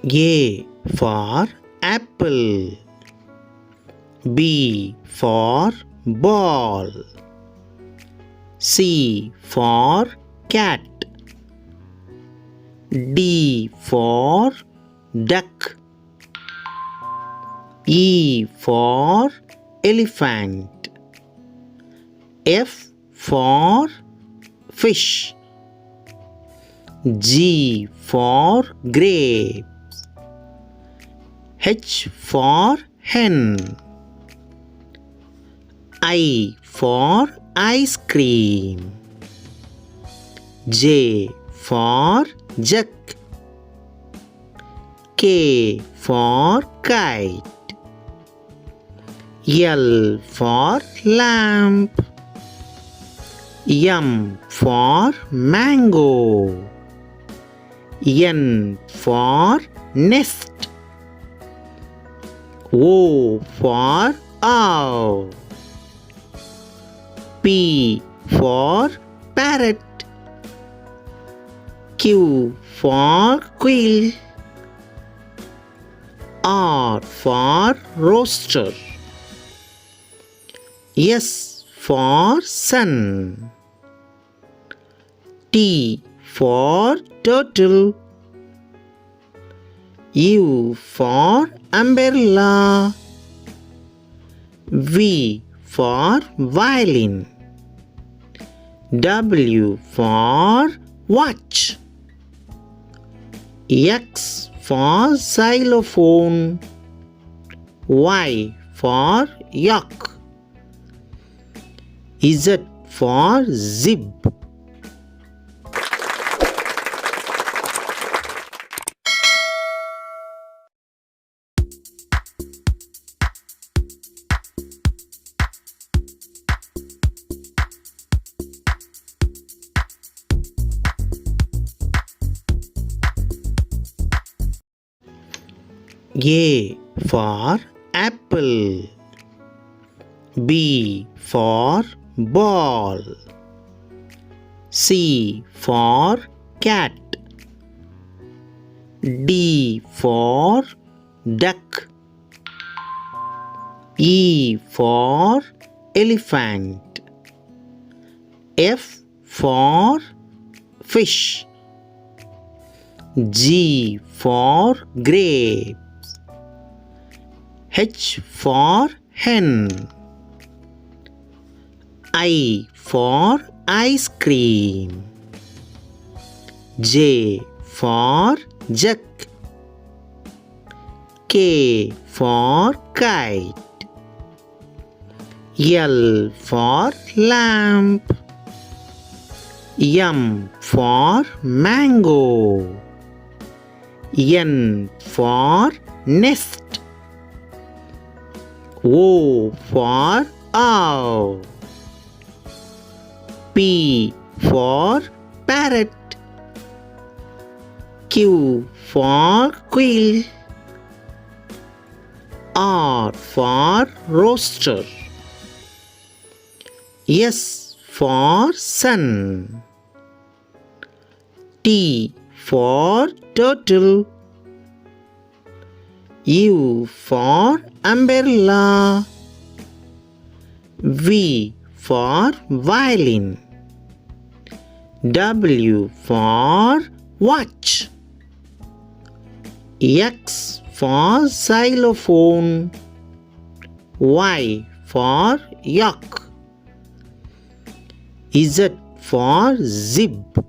A for apple. B for ball. C for cat. D for duck. E for elephant. F for fish. G for grapes. H for hen. I for ice cream. J for jug. K for kite. L for lamp. M for mango. N for nest. O for owl. P for parrot. Q for quill. R for rooster. S for sun. T for turtle. U for umbrella. V for violin. W for watch. X for xylophone. Y for yak. Z for zip. A for apple. B for ball. C for cat. D for duck. E for elephant. F for fish. G for grapes. H for hen. I for ice cream. J for jug. K for kite. L for lamp. M for mango. N for nest. O for owl. P for parrot. Q for quill. R for rooster. S for sun. T for turtle. U for umbrella. V for violin. W for watch. X for xylophone. Y for yak. Z for zip.